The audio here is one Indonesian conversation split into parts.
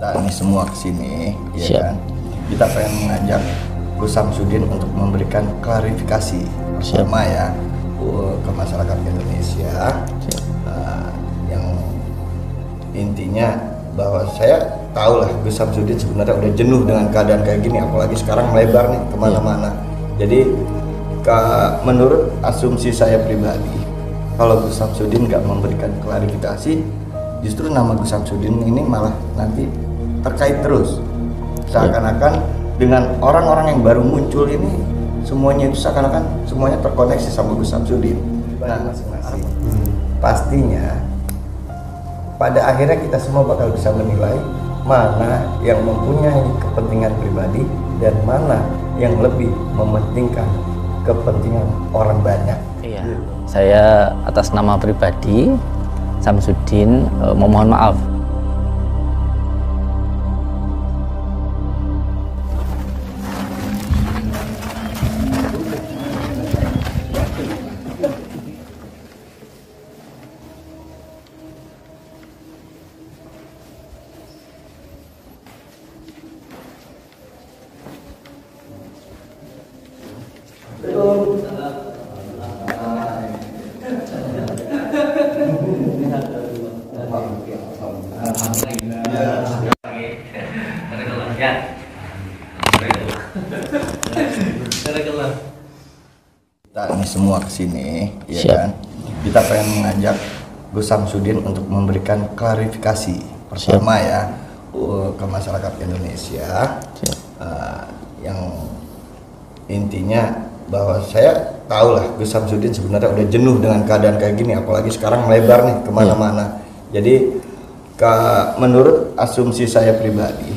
kita ini semua kesini, ya kan? Kita pengen mengajak Gus Samsudin untuk memberikan klarifikasi pertama ya ke masyarakat Indonesia. Yang intinya bahwa saya tahu lah Gus Samsudin sebenarnya udah jenuh dengan keadaan kayak gini, apalagi sekarang melebar nih kemana-mana. Jadi menurut asumsi saya pribadi, kalau Gus Samsudin nggak memberikan klarifikasi, justru nama Gus Samsudin ini malah nanti terkait terus, seakan-akan dengan orang-orang yang baru muncul ini semuanya itu seakan-akan semuanya terkoneksi sama Gus Samsudin. Nah, masing-masing pastinya pada akhirnya kita semua bakal bisa menilai mana yang mempunyai kepentingan pribadi dan mana yang lebih mementingkan kepentingan orang banyak. Iya. Saya atas nama pribadi Samsudin memohon maaf. Kita ini semua kesini, ya kan? Kita pengen mengajak Gus Samsudin untuk memberikan klarifikasi pertama ya ke masyarakat Indonesia. Yang intinya bahwa saya tahu lah Gus Samsudin sebenarnya udah jenuh dengan keadaan kayak gini, apalagi sekarang melebar nih kemana-mana. Jadi menurut asumsi saya pribadi,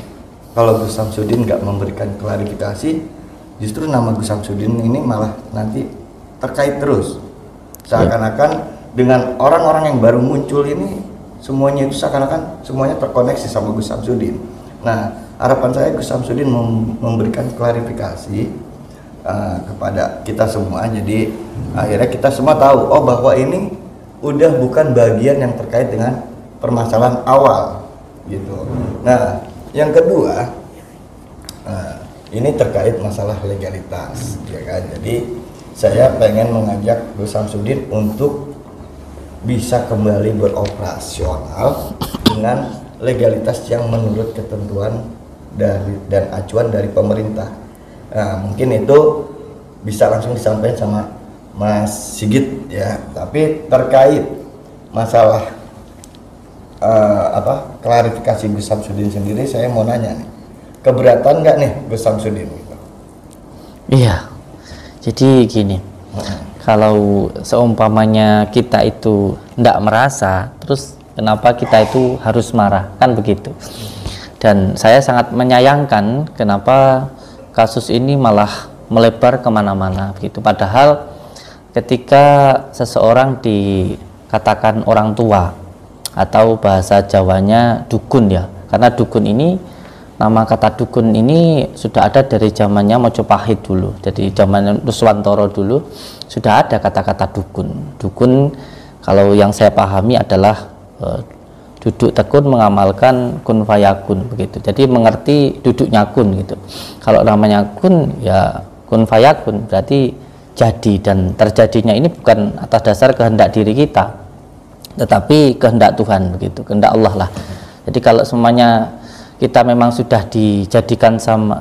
kalau Gus Samsudin nggak memberikan klarifikasi, justru nama Gus Samsudin ini malah nanti terkait terus, seakan-akan dengan orang-orang yang baru muncul ini semuanya itu seakan-akan semuanya terkoneksi sama Gus Samsudin. Nah, harapan saya Gus Samsudin memberikan klarifikasi kepada kita semua, jadi akhirnya kita semua tahu bahwa ini udah bukan bagian yang terkait dengan permasalahan awal gitu. Nah, yang kedua ini terkait masalah legalitas, ya kan? Jadi saya pengen mengajak Gus Samsudin untuk bisa kembali beroperasional dengan legalitas yang menurut ketentuan dan acuan dari pemerintah. Nah, mungkin itu bisa langsung disampaikan sama Mas Sigit ya. Tapi terkait masalah klarifikasi Gus Samsudin sendiri, saya mau nanya nih, keberatan nggak nih Gus Samsudin? Iya. Jadi gini, kalau seumpamanya kita itu tidak merasa, terus kenapa kita itu harus marah, kan begitu. Dan saya sangat menyayangkan kenapa kasus ini malah melebar kemana-mana begitu. Padahal ketika seseorang dikatakan orang tua atau bahasa Jawanya dukun ya, karena dukun ini, nama kata dukun ini sudah ada dari zamannya Mojopahit dulu. Jadi zaman Nuswantoro dulu sudah ada kata-kata dukun. Dukun kalau yang saya pahami adalah duduk tekun mengamalkan kun fayakun begitu. Jadi mengerti duduknya kun gitu. Kalau namanya kun ya kun fayakun berarti jadi, dan terjadinya ini bukan atas dasar kehendak diri kita, tetapi kehendak Tuhan begitu, kehendak Allah lah. Jadi kalau semuanya kita memang sudah dijadikan sama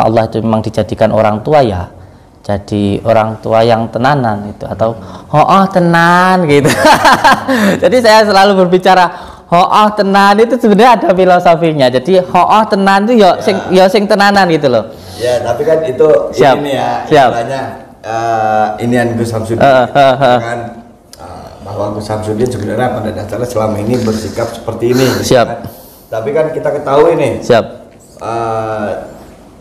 Allah, itu memang dijadikan orang tua ya, jadi orang tua yang tenanan itu, atau tenan gitu. Jadi saya selalu berbicara tenan itu sebenarnya ada filosofinya. Jadi tenan itu ya sing tenanan gitu loh. Ya, tapi kan itu ini ya istilahnya inian Gus Samsudin kan, bahwa Gus Samsudin sebenarnya pada dasarnya selama ini bersikap seperti ini. Siap. Kan? Tapi kan kita ketahui nih,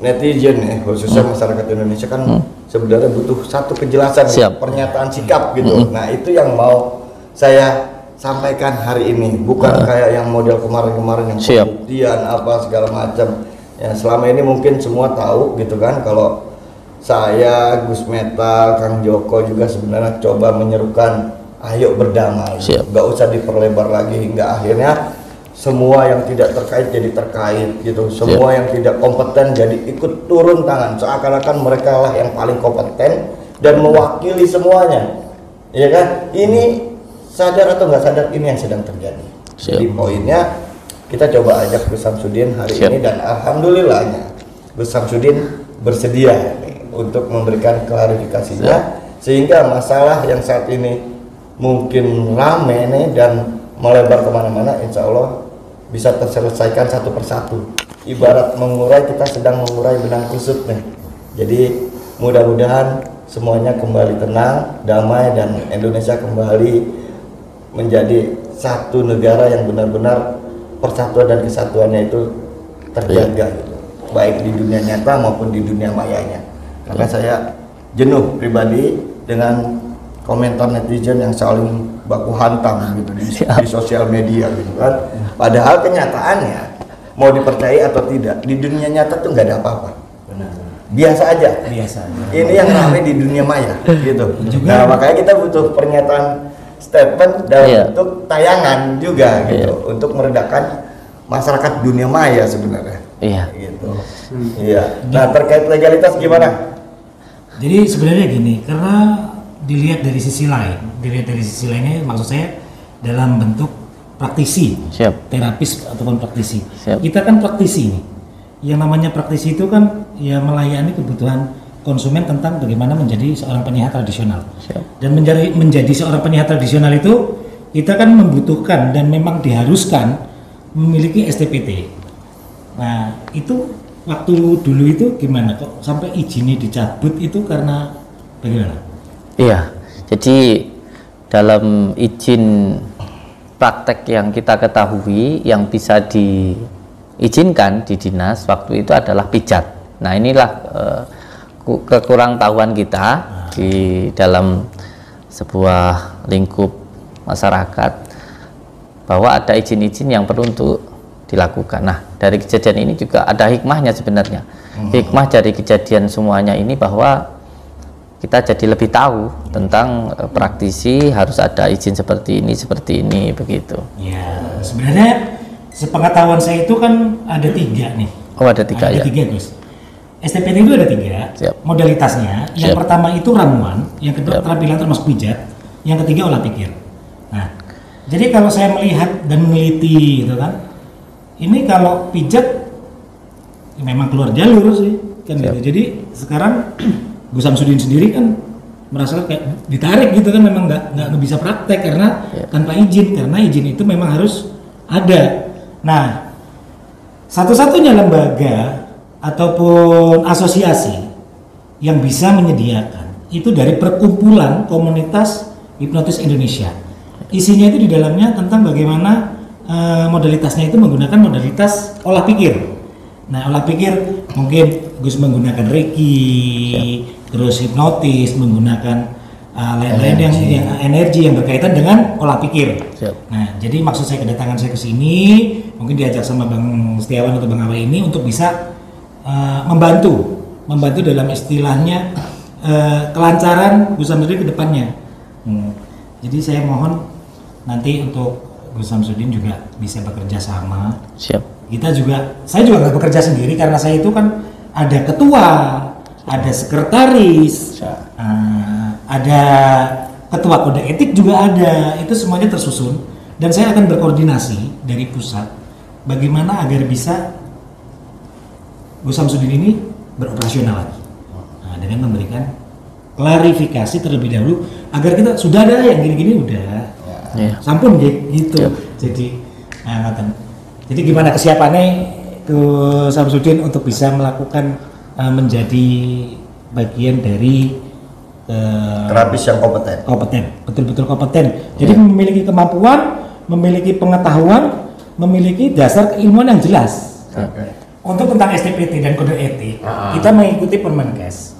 netizen ya, khususnya masyarakat Indonesia kan sebenarnya butuh satu kejelasan, pernyataan sikap gitu. Nah, itu yang mau saya sampaikan hari ini, bukan kayak yang model kemarin-kemarin yang pembuktian apa segala macam. Ya, selama ini mungkin semua tahu gitu kan, kalau saya, Gus Metal, Kang Joko juga sebenarnya coba menyerukan ayo berdamai, nggak usah diperlebar lagi, hingga akhirnya semua yang tidak terkait jadi terkait gitu, semua yang tidak kompeten jadi ikut turun tangan, seakan-akan mereka lah yang paling kompeten dan mewakili semuanya, ya kan? Ini sadar atau nggak sadar ini yang sedang terjadi. Jadi poinnya kita coba ajak Gus Samsudin hari ini, dan alhamdulillahnya Gus Samsudin bersedia untuk memberikan klarifikasinya, sehingga masalah yang saat ini mungkin rame nih dan melebar kemana-mana, insya Allah bisa terselesaikan satu persatu. Ibarat mengurai, kita sedang mengurai benang kusut nih. Jadi mudah-mudahan semuanya kembali tenang, damai, dan Indonesia kembali menjadi satu negara yang benar-benar persatuan dan kesatuannya itu terjaga gitu, baik di dunia nyata maupun di dunia mayanya. Karena saya jenuh pribadi dengan komentar netizen yang saling baku hantam gitu di sosial media gitu kan. Padahal kenyataannya mau dipercaya atau tidak, di dunia nyata tuh nggak ada apa-apa. Biasa aja. Ini yang ramai di dunia maya gitu. Nah, makanya kita butuh pernyataan statement dalam bentuk tayangan juga gitu untuk meredakan masyarakat dunia maya sebenarnya. Gitu. Nah, terkait legalitas gimana? Jadi sebenarnya gini, karena dilihat dari sisi lainnya, maksud saya dalam bentuk praktisi, terapis ataupun praktisi. Kita kan praktisi nih. Yang namanya praktisi itu kan ya melayani kebutuhan konsumen tentang bagaimana menjadi seorang penyiar tradisional. Dan menjadi seorang penyiar tradisional itu kita kan membutuhkan dan memang diharuskan memiliki STPT. Nah, itu waktu dulu itu gimana kok sampai izinnya dicabut itu karena bagaimana? Iya, jadi dalam izin praktek yang kita ketahui yang bisa diizinkan di dinas waktu itu adalah pijat. Nah, inilah kekurangtahuan kita di dalam sebuah lingkup masyarakat bahwa ada izin-izin yang perlu untuk dilakukan. Nah, dari kejadian ini juga ada hikmahnya sebenarnya. Hikmah dari kejadian semuanya ini bahwa kita jadi lebih tahu tentang praktisi harus ada izin seperti ini begitu. Ya, sebenarnya sepengetahuan saya itu kan ada 3 nih. Oh, ada 3 ya. Ada 3 Gus. STPT itu ada 3 modalitasnya. Yang pertama itu ramuan, yang kedua keterampilan termasuk pijat, yang ketiga olah pikir. Nah, jadi kalau saya melihat dan meneliti gitu kan, ini kalau pijat memang keluar jalur sih kan gitu. Jadi sekarang Gus Samsudin sendiri kan merasa kayak ditarik gitu kan, memang nggak bisa praktek karena tanpa izin, karena izin itu memang harus ada. Nah, satu-satunya lembaga ataupun asosiasi yang bisa menyediakan itu dari Perkumpulan Komunitas Hipnotis Indonesia. Isinya itu di dalamnya tentang bagaimana modalitasnya itu menggunakan modalitas olah pikir. Nah, olah pikir mungkin Gus menggunakan Reiki, terus hipnotis, menggunakan lain-lain yang energi yang berkaitan dengan olah pikir. Nah, jadi maksud saya kedatangan saya ke sini mungkin diajak sama Bang Setiawan atau Bang Awe ini untuk bisa membantu dalam istilahnya kelancaran Gus Samsudin ke depannya. Jadi saya mohon nanti untuk Gus Samsudin juga bisa bekerja sama. Kita juga, saya juga nggak bekerja sendiri karena saya itu kan ada ketua, ada sekretaris, ada ketua kode etik juga ada, itu semuanya tersusun dan saya akan berkoordinasi dari pusat bagaimana agar bisa Gus Samsudin ini beroperasional lagi, dengan memberikan klarifikasi terlebih dahulu agar kita sudah ada yang gini-gini udah sampun gitu. Jadi gimana kesiapannya Gus Samsudin untuk bisa melakukan menjadi bagian dari terapis yang kompeten, betul-betul kompeten. Jadi memiliki kemampuan, memiliki pengetahuan, memiliki dasar keilmuan yang jelas. Untuk tentang STPT dan kode etik, kita mengikuti Permenkes.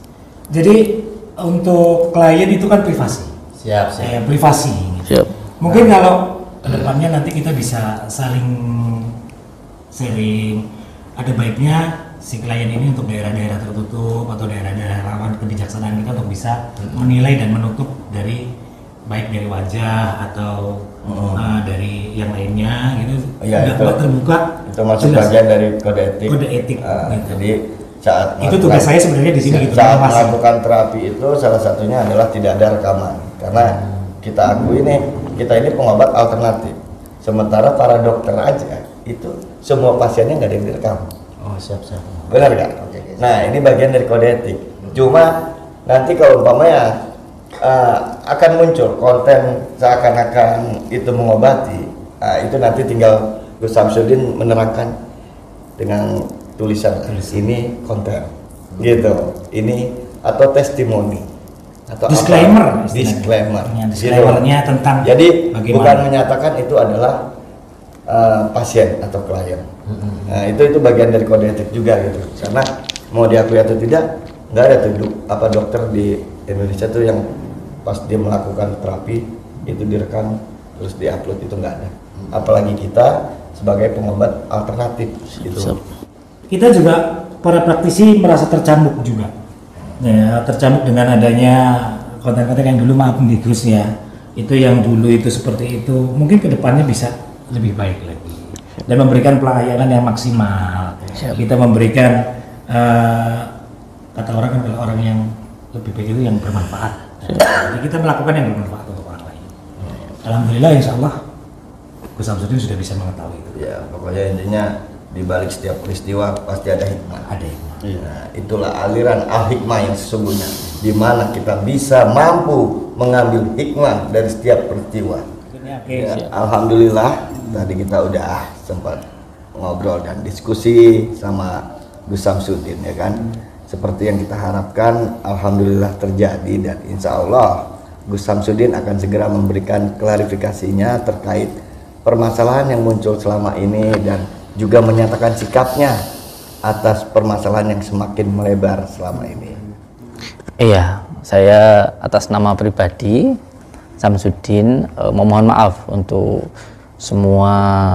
Jadi untuk klien itu kan privasi. Privasi. Mungkin kalau kedepannya nanti kita bisa saling sharing. Ada baiknya si klien ini untuk daerah-daerah tertutup atau daerah-daerah rawan kebijaksanaan kita untuk bisa menilai dan menutup dari baik dari wajah atau dari yang lainnya gitu. Iya, Nggak terbuka. Itu masuk jelas. bagian dari kode etik. Kode etik. Gitu. Jadi saat Itu tugas saya sebenarnya di sini gitu. saat mengawasi. melakukan terapi itu salah satunya adalah tidak ada rekaman, karena kita akui nih, kita ini pengobat alternatif. Sementara para dokter aja itu semua pasiennya nggak ada yang direkam. Oh, siap. Benar nggak? Nah, ini bagian dari kode etik. Cuma nanti kalau umpamanya akan muncul konten seakan-akan itu mengobati, itu nanti tinggal Gus Samsudin menerangkan dengan tulisan ini konten, gitu. Ini atau testimoni atau Disclaimer, apa? Disclaimer. Disclaimernya tentang Jadi bagaimana. bukan menyatakan itu adalah pasien atau klien. Nah, itu bagian dari kode etik juga gitu. Karena mau diakui atau tidak, nggak ada tuh dokter di Indonesia tuh yang pas dia melakukan terapi itu direkam terus diupload, itu nggak ada. Apalagi kita sebagai pengobat alternatif gitu. Kita juga para praktisi merasa tercambuk juga. Ya, tercambuk dengan adanya konten-konten yang dulu, maaf nih Gus ya, itu yang dulu itu seperti itu, mungkin kedepannya bisa lebih baik lagi dan memberikan pelayanan yang maksimal. Kita memberikan kata orang kan, kalau orang yang lebih baik itu yang bermanfaat. Jadi kita melakukan yang bermanfaat untuk orang lain. Alhamdulillah, insya Allah Gus Samsudin sudah bisa mengetahui itu. Ya, pokoknya intinya di balik setiap peristiwa pasti ada hikmah. Ada hikmah. Nah, itulah aliran al-hikmah yang sesungguhnya, di mana kita bisa mampu mengambil hikmah dari setiap peristiwa. Ya, alhamdulillah tadi kita udah sempat ngobrol dan diskusi sama Gus Samsudin, ya kan. Seperti yang kita harapkan, alhamdulillah terjadi, dan insya Allah Gus Samsudin akan segera memberikan klarifikasinya terkait permasalahan yang muncul selama ini dan juga menyatakan sikapnya atas permasalahan yang semakin melebar selama ini. Iya, saya atas nama pribadi Samsudin memohon maaf untuk semua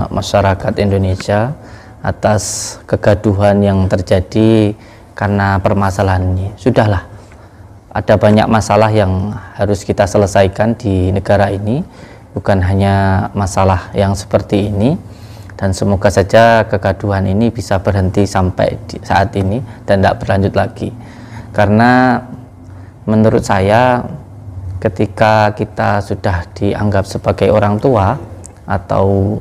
masyarakat Indonesia atas kegaduhan yang terjadi karena permasalahan ini. Sudahlah, ada banyak masalah yang harus kita selesaikan di negara ini, bukan hanya masalah yang seperti ini, dan semoga saja kegaduhan ini bisa berhenti sampai saat ini dan tidak berlanjut lagi. Karena menurut saya, ketika kita sudah dianggap sebagai orang tua atau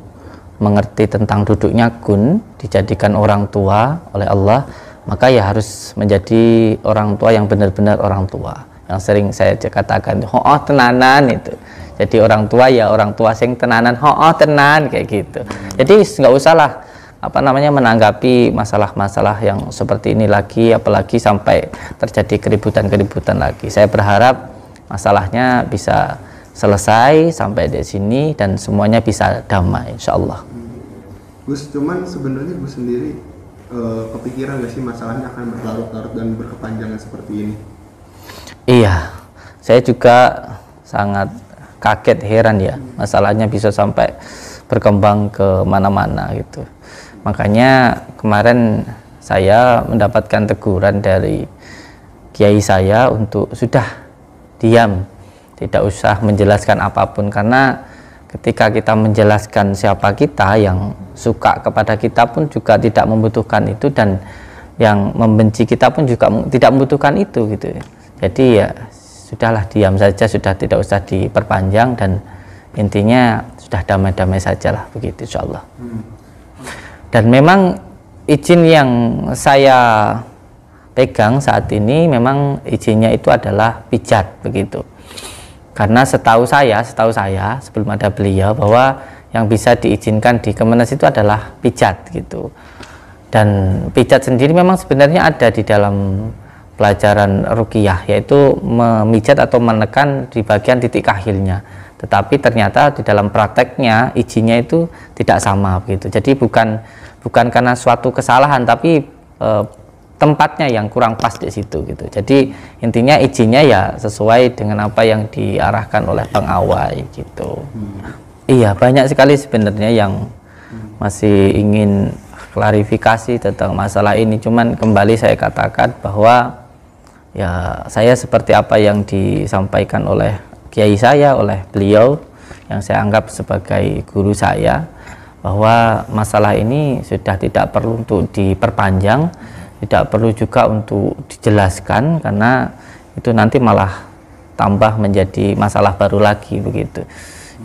mengerti tentang duduknya gun, dijadikan orang tua oleh Allah, maka ya harus menjadi orang tua yang benar-benar orang tua. Yang sering saya katakan, oh tenanan itu. Jadi orang tua ya orang tua sing tenanan, oh tenan, kayak gitu. Jadi nggak usah lah menanggapi masalah-masalah yang seperti ini lagi, apalagi sampai terjadi keributan-keributan lagi. Saya berharap masalahnya bisa selesai sampai di sini dan semuanya bisa damai, insya Allah. Gus, cuman sebenarnya Gus sendiri kepikiran gak sih masalahnya akan berlarut-larut dan berkepanjangan seperti ini? Iya, saya juga sangat kaget, heran ya, masalahnya bisa sampai berkembang ke mana-mana gitu. Makanya kemarin saya mendapatkan teguran dari kiai saya untuk sudah diam, tidak usah menjelaskan apapun, karena ketika kita menjelaskan siapa kita, yang suka kepada kita pun juga tidak membutuhkan itu, dan yang membenci kita pun juga tidak membutuhkan itu gitu. Jadi ya sudahlah, diam saja, sudah tidak usah diperpanjang, dan intinya sudah damai-damai sajalah begitu, insyaallah. Dan memang izin yang saya pegang saat ini memang izinnya itu adalah pijat begitu. Karena setahu saya sebelum ada beliau, bahwa yang bisa diizinkan di Kemenes itu adalah pijat gitu. Dan pijat sendiri memang sebenarnya ada di dalam pelajaran ruqyah, yaitu memijat atau menekan di bagian titik kahilnya. Tetapi ternyata di dalam prakteknya izinnya itu tidak sama begitu. Jadi bukan karena suatu kesalahan, tapi tempatnya yang kurang pas di situ gitu. Jadi intinya izinnya ya sesuai dengan apa yang diarahkan oleh pengawai gitu. Iya, banyak sekali sebenarnya yang masih ingin klarifikasi tentang masalah ini. Cuman kembali saya katakan bahwa ya saya seperti apa yang disampaikan oleh kiai saya, oleh beliau, yang saya anggap sebagai guru saya, bahwa masalah ini sudah tidak perlu untuk diperpanjang, tidak perlu juga untuk dijelaskan, karena itu nanti malah tambah menjadi masalah baru lagi begitu.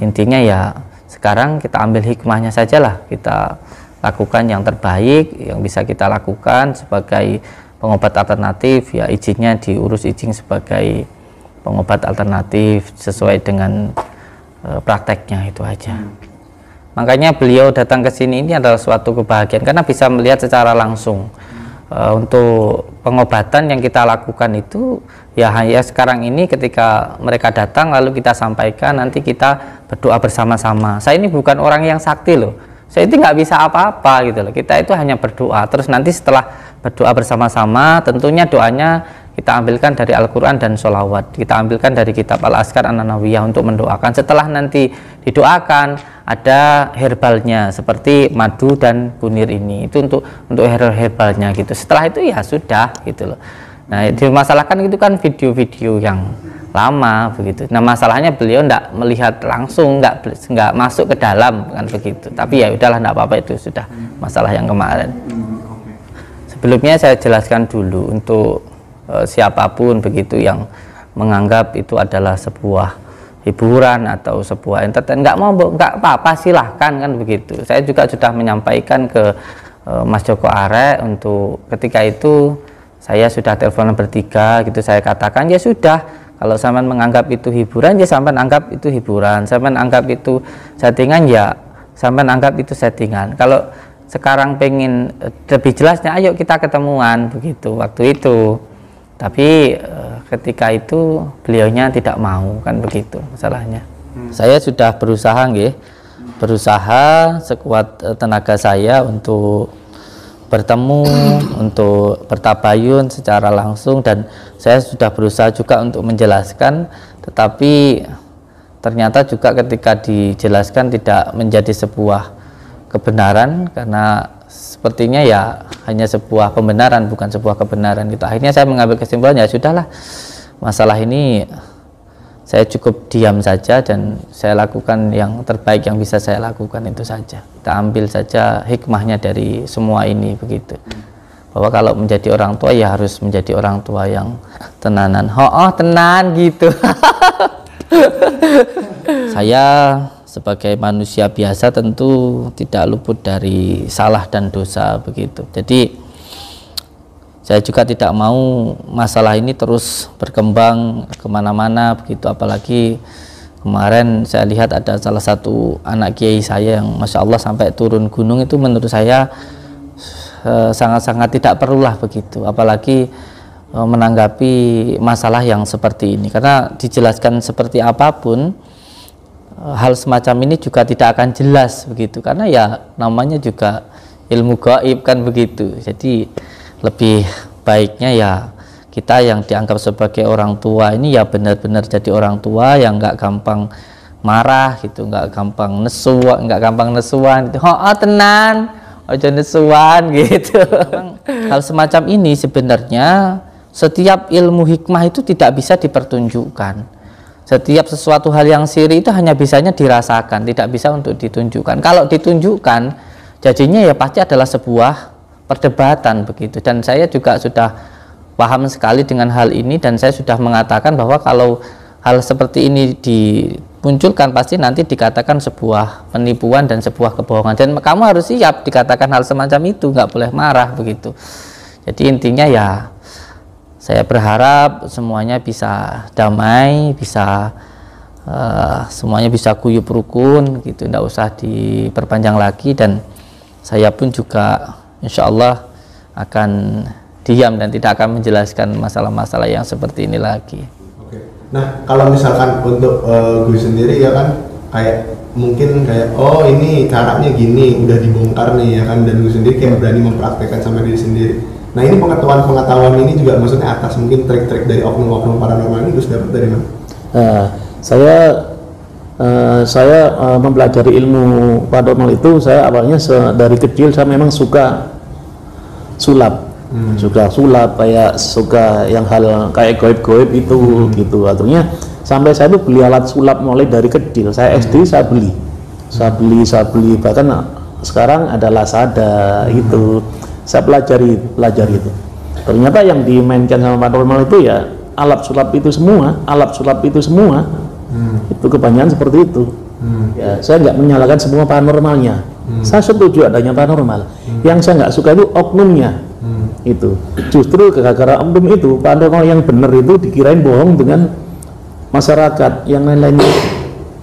Intinya ya sekarang kita ambil hikmahnya sajalah, kita lakukan yang terbaik yang bisa kita lakukan sebagai pengobat alternatif, ya izinnya diurus izin sebagai pengobat alternatif sesuai dengan prakteknya, itu aja. Makanya beliau datang ke sini ini adalah suatu kebahagiaan karena bisa melihat secara langsung untuk pengobatan yang kita lakukan itu ya sekarang ini ketika mereka datang lalu kita sampaikan, nanti kita berdoa bersama-sama. Saya ini bukan orang yang sakti loh, saya itu nggak bisa apa-apa gitu loh, kita itu hanya berdoa. Terus nanti setelah berdoa bersama-sama, tentunya doanya kita ambilkan dari Al-Quran dan sholawat, kita ambilkan dari kitab Al-Azkar An-Nawawiyah untuk mendoakan. Setelah nanti didoakan, ada herbalnya seperti madu dan kunir ini, itu untuk herbalnya gitu. Setelah itu ya sudah gitu loh. Nah, dimasalahkan itu kan video-video yang lama begitu. Nah, masalahnya beliau tidak melihat langsung, nggak masuk ke dalam kan begitu. Tapi ya udahlah, tidak apa-apa, itu sudah masalah yang kemarin. Sebelumnya saya jelaskan dulu untuk siapapun begitu yang menganggap itu adalah sebuah hiburan atau sebuah entertain, nggak apa-apa, silahkan kan begitu. Saya juga sudah menyampaikan ke Mas Joko Arek untuk ketika itu saya sudah teleponan bertiga gitu, saya katakan ya sudah, kalau sampean menganggap itu hiburan ya sampean anggap itu hiburan, sampean anggap itu settingan ya sampean anggap itu settingan. Kalau sekarang pengen lebih jelasnya, ayo kita ketemuan begitu waktu itu. Tapi ketika itu beliaunya tidak mau kan begitu masalahnya. Saya sudah berusaha sekuat tenaga saya untuk bertemu, untuk bertabayun secara langsung, dan saya sudah berusaha juga untuk menjelaskan, tetapi ternyata juga ketika dijelaskan tidak menjadi sebuah kebenaran, karena sepertinya ya hanya sebuah pembenaran bukan sebuah kebenaran gitu. Akhirnya saya mengambil kesimpulan ya sudahlah, masalah ini saya cukup diam saja dan saya lakukan yang terbaik yang bisa saya lakukan, itu saja. Kita ambil saja hikmahnya dari semua ini begitu, bahwa kalau menjadi orang tua ya harus menjadi orang tua yang tenanan, tenan gitu. Saya sebagai manusia biasa tentu tidak luput dari salah dan dosa begitu. Jadi saya juga tidak mau masalah ini terus berkembang kemana-mana begitu. Apalagi kemarin saya lihat ada salah satu anak kiai saya yang Masya Allah sampai turun gunung, itu menurut saya sangat-sangat tidak perlulah begitu. Apalagi menanggapi masalah yang seperti ini, karena dijelaskan seperti apapun hal semacam ini juga tidak akan jelas begitu, karena ya namanya juga ilmu gaib kan begitu. Jadi lebih baiknya ya kita yang dianggap sebagai orang tua ini ya benar-benar jadi orang tua yang nggak gampang marah gitu, nggak gampang nesuan gitu. Tenan ojo nesuan gitu. Hal semacam ini sebenarnya setiap ilmu hikmah itu tidak bisa dipertunjukkan. Setiap sesuatu hal yang siri itu hanya bisanya dirasakan, tidak bisa untuk ditunjukkan. Kalau ditunjukkan, jadinya ya pasti adalah sebuah perdebatan begitu. Dan saya juga sudah paham sekali dengan hal ini, dan saya sudah mengatakan bahwa kalau hal seperti ini dimunculkan pasti nanti dikatakan sebuah penipuan dan sebuah kebohongan. Dan kamu harus siap dikatakan hal semacam itu, nggak boleh marah begitu. Jadi intinya ya saya berharap semuanya bisa damai, bisa semuanya bisa guyup rukun gitu, tidak usah diperpanjang lagi. Dan saya pun juga insya Allah akan diam dan tidak akan menjelaskan masalah-masalah yang seperti ini lagi. Oke. Nah, kalau misalkan untuk gue sendiri ya kan kayak mungkin kayak ini caranya gini udah dibongkar nih ya kan, dan gue sendiri kayak berani mempraktekkan sama diri sendiri. Nah, ini pengetahuan ini juga maksudnya atas mungkin trik-trik dari oknum-oknum paranormal ini Gus dapat dari mana? Saya mempelajari ilmu paranormal itu, saya awalnya dari kecil saya memang suka sulap. Suka sulap, kayak suka yang hal kayak goib-goib itu gitu. Artinya sampai saya tuh beli alat sulap mulai dari kecil. Saya SD saya beli bahkan sekarang ada Lazada itu. Saya pelajari itu. Ternyata yang dimainkan sama paranormal itu ya alat sulap itu semua. Itu kebanyakan seperti itu. Ya, saya nggak menyalahkan semua paranormalnya. Saya setuju adanya paranormal. Yang saya nggak suka itu oknumnya. Itu justru gara-gara oknum itu paranormal yang benar itu dikirain bohong dengan masyarakat yang lain-lainnya.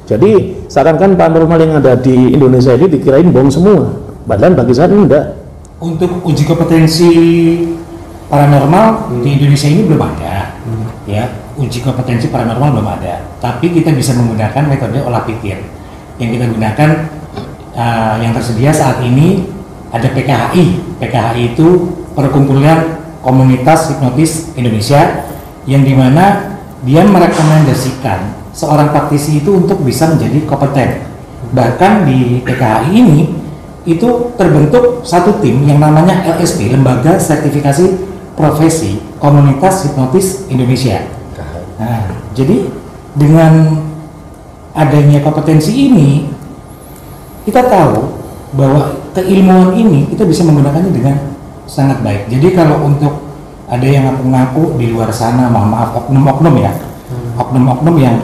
Jadi seakan-akan paranormal yang ada di Indonesia ini dikirain bohong semua. Padahal bagi saya enggak. Untuk uji kompetensi paranormal di Indonesia ini belum ada, ya. Uji kompetensi paranormal belum ada. Tapi kita bisa menggunakan metode olah pikir. Yang kita gunakan yang tersedia saat ini ada PKHI. PKHI itu Perkumpulan Komunitas Hipnotis Indonesia, yang dimana dia merekomendasikan seorang praktisi itu untuk bisa menjadi kompeten. Bahkan di PKHI ini itu terbentuk satu tim yang namanya LSP, Lembaga Sertifikasi Profesi Komunitas Hipnotis Indonesia. Nah, jadi dengan adanya kompetensi ini, kita tahu bahwa keilmuan ini kita bisa menggunakannya dengan sangat baik. Jadi kalau untuk ada yang ngaku-ngaku di luar sana, mohon maaf, oknum-oknum ya, oknum-oknum yang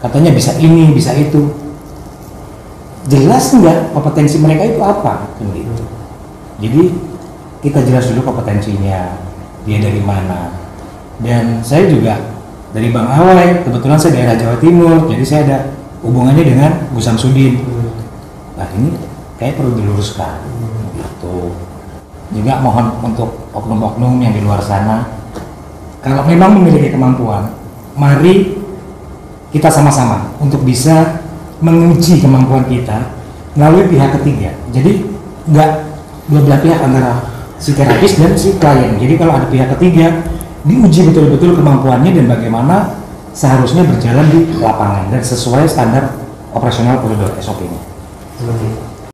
katanya bisa ini, bisa itu, jelas nggak kompetensi mereka itu apa? Gitu. Jadi kita jelas dulu kompetensinya, dia dari mana. Dan saya juga dari Bang Awai, kebetulan saya daerah Jawa Timur, jadi saya ada hubungannya dengan Gus Samsudin. Nah ini kayak perlu diluruskan. Gitu. Juga mohon untuk oknum-oknum yang di luar sana, kalau memang memiliki kemampuan, mari kita sama-sama untuk bisa menguji kemampuan kita melalui pihak ketiga. Jadi nggak dua belah pihak antara si terapis dan si klien. Jadi kalau ada pihak ketiga, diuji betul-betul kemampuannya dan bagaimana seharusnya berjalan di lapangan dan sesuai standar operasional prosedur SOP-nya.